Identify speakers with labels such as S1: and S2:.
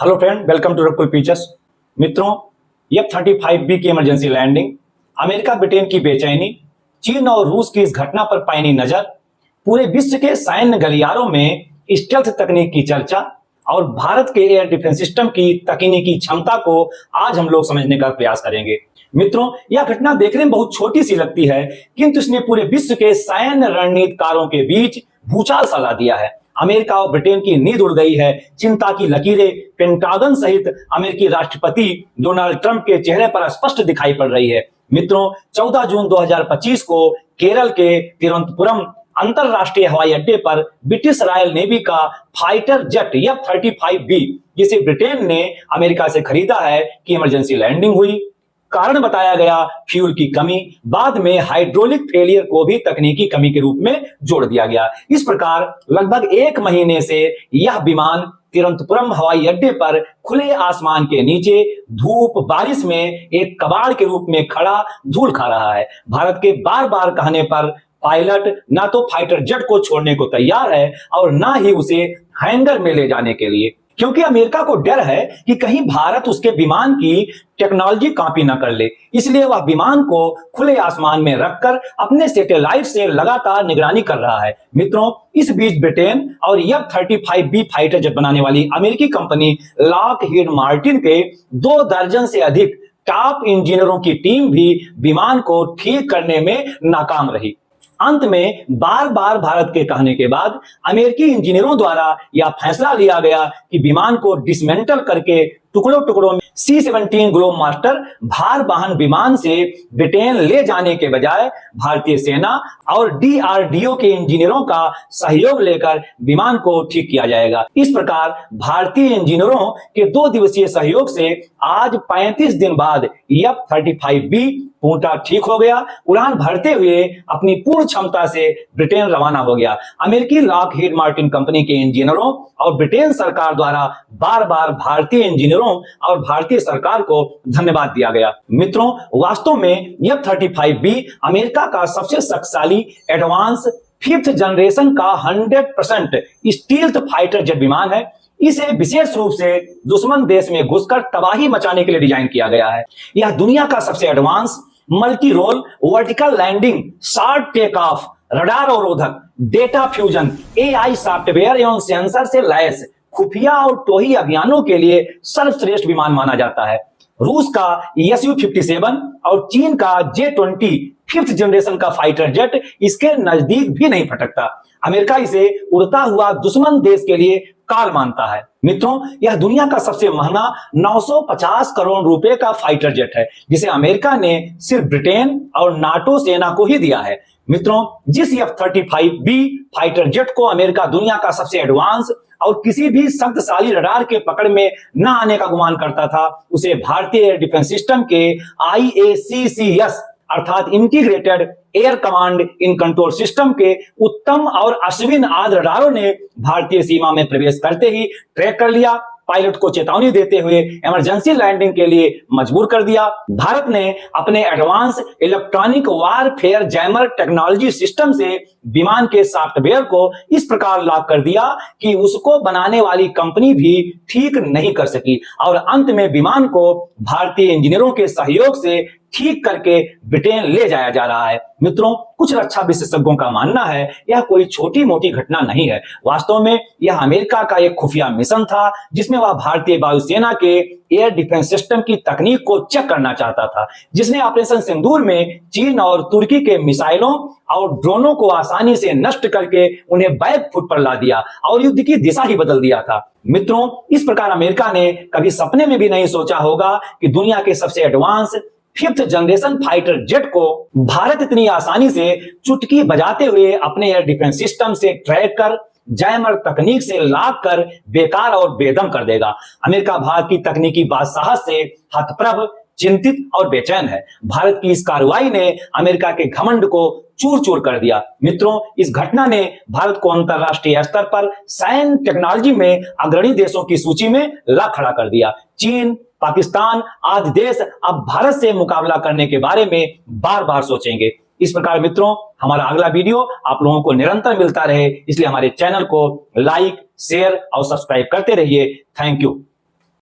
S1: Hello friend, welcome to Rakul Pictures. मित्रों, F-35B की emergency landing, America Britain की बेचैनी, चीन और रूस की इस घटना पर पैनी नजर, पूरे विश्व के सैन्य गलियारों में स्टेल्थ तकनीक की चर्चा और भारत के एयर डिफेंस सिस्टम की तकनीकी क्षमता को आज हम लोग समझने का प्रयास करेंगे। मित्रों, यह घटना देखने में बहुत छोटी सी लगती है, किंतु इसने पूरे विश्व के सैन्य रणनीतिकारों के बीच भूचाल सा ला दिया है। अमेरिका और ब्रिटेन की नींद उड़ गई है। चिंता की लकीरें पेंटागन सहित अमेरिकी राष्ट्रपति डोनाल्ड ट्रंप के चेहरे पर स्पष्ट दिखाई पड़ रही है। मित्रों, 14 जून 2025 को केरल के तिरुवनंतपुरम अंतरराष्ट्रीय हवाई अड्डे पर ब्रिटिश रॉयल नेवी का फाइटर जेट F-35B, जिसे ब्रिटेन ने अमेरिका से खरीदा है, की इमरजेंसी लैंडिंग हुई। कारण बताया गया फ्यूल की कमी, बाद में हाइड्रोलिक फेलियर को भी तकनीकी कमी के रूप में जोड़ दिया गया। इस प्रकार लगभग 1 महीने से यह विमान तिरुवनंतपुरम हवाई अड्डे पर खुले आसमान के नीचे धूप बारिश में एक कबाड़ के रूप में खड़ा धूल खा रहा है। भारत के बार बार कहने पर पायलट ना तो फाइटर जेट को छोड़ने को तैयार है और ना ही उसे हैंगर में ले जाने के लिए, क्योंकि अमेरिका को डर है कि कहीं भारत उसके विमान की टेक्नोलॉजी कॉपी न कर ले। इसलिए वह विमान को खुले आसमान में रखकर अपने सैटेलाइट से लगातार निगरानी कर रहा है। मित्रों, इस बीच ब्रिटेन और F-35B फाइटर जेट बनाने वाली अमेरिकी कंपनी लॉकहीड मार्टिन के 2 दर्जन से अधिक टॉप इंजीनियरों की टीम भी विमान को ठीक करने में नाकाम रही। अंत में बार बार भारत के कहने के बाद अमेरिकी इंजीनियरों द्वारा यह फैसला लिया गया कि विमान को डिसमेंटल करके टुकड़ों टुकड़ों में C-17 ग्लोब मास्टर भार वाहन विमान से ब्रिटेन ले जाने के बजाय भारतीय सेना और DRDO के इंजीनियरों का सहयोग लेकर विमान को ठीक किया जाएगा। इस प्रकार भारतीय इंजीनियरों के 2 दिवसीय सहयोग से आज 35 दिन बाद F-35B पूर्णतः ठीक हो गया। उड़ान भरते हुए अपनी पूर्ण क्षमता से ब्रिटेन रवाना हो गया। अमेरिकी लॉकहीड मार्टिन कंपनी के इंजीनियरों और ब्रिटेन सरकार द्वारा बार बार भारतीय इंजीनियरों और भारतीय सरकार को धन्यवाद दिया गया। मित्रों, वास्तव में F-35B अमेरिका का सबसे शक्तिशाली एडवांस 5th जनरेशन का 100% स्टील्थ फाइटर जेट विमान है। इसे विशेष रूप से दुश्मन देश में घुसकर तबाही मचाने के लिए डिजाइन किया गया है। यह दुनिया का सबसे advance multi role vertical landing short take off radar अवरोधक डेटा फ्यूजन AI सॉफ्टवेयर एवं सेंसर से लैस खुफिया और टोही अभियानों के लिए सर्वश्रेष्ठ विमान माना जाता है। रूस का Su-57 और चीन का J-20 5th जनरेशन का फाइटर जेट इसके नजदीक भी नहीं फटकता। अमेरिका इसे उड़ता हुआ दुश्मन देश के लिए काल मानता है। मित्रों, यह दुनिया का सबसे महंगा 950 करोड़ रुपए का फाइटर जेट है, जिसे अमेरिका ने सिर्फ ब्रिटेन और नाटो सेना को ही दिया है। मित्रों, जिस F-35B फाइटर जेट को अमेरिका दुनिया का सबसे एडवांस और किसी भी शक्तिशाली रडार के पकड़ में न आने का गुमान करता था, उसे भारतीय एयर डिफेंस सिस्टम के IACCS अर्थात integrated air command in control system के उत्तम और अश्विन आदि रडारों ने भारतीय सीमा में प्रवेश करते ही ट्रैक कर लिया। पायलट को चेतावनी देते हुए इमरजेंसी लैंडिंग के लिए मजबूर कर दिया। भारत ने अपने advance electronic warfare jammer technology system से विमान के सॉफ्टवेयर को इस प्रकार लॉक कर दिया कि उसको बनाने वाली कंपनी भी ठीक नहीं कर सकी और अंत में विमान को भारतीय इंजीनियरों के सहयोग से ठीक करके ब्रिटेन ले जाया जा रहा है। मित्रों, कुछ रक्षा विशेषज्ञों का मानना है यह कोई छोटी मोटी घटना नहीं है। वास्तव में यह अमेरिका का एक खुफिया मिशन था, जिसमें वह भारतीय वायुसेना के एयर डिफेंस सिस्टम की तकनीक को चेक करना चाहता था, जिसने ऑपरेशन सिंदूर में चीन और तुर्की के मिसाइलों और ड्रोनों को आसानी से नष्ट करके उन्हें बैक फुट पर ला दिया और युद्ध की दिशा ही बदल दिया था। मित्रों, इस प्रकार अमेरिका ने कभी सपने में भी नहीं सोचा होगा कि दुनिया के सबसे advance 5th generation fighter jet को भारत इतनी आसानी से चुटकी बजाते हुए अपने एयर डिफेंस सिस्टम से ट्रैक कर जैमर तकनीक से लाक कर बेकार और बेदम कर देगा। अमेरिका भारत की तकनीकी बादशाहत से हतप्रभ, चिंतित और बेचैन है। भारत की इस कार्रवाई ने अमेरिका के घमंड को चूर चूर कर दिया। मित्रों, इस घटना ने भारत को अंतरराष्ट्रीय स्तर पर सैन्य टेक्नोलॉजी में अग्रणी देशों की सूची में ला खड़ा कर दिया। चीन, पाकिस्तान आदि देश अब भारत से मुकाबला करने के बारे में बार बार सोचेंगे। इस प्रकार मित्रों, हमारा अगला वीडियो आप लोगों को निरंतर मिलता रहे, इसलिए हमारे चैनल को लाइक, शेयर और सब्सक्राइब करते रहिए। Thank you.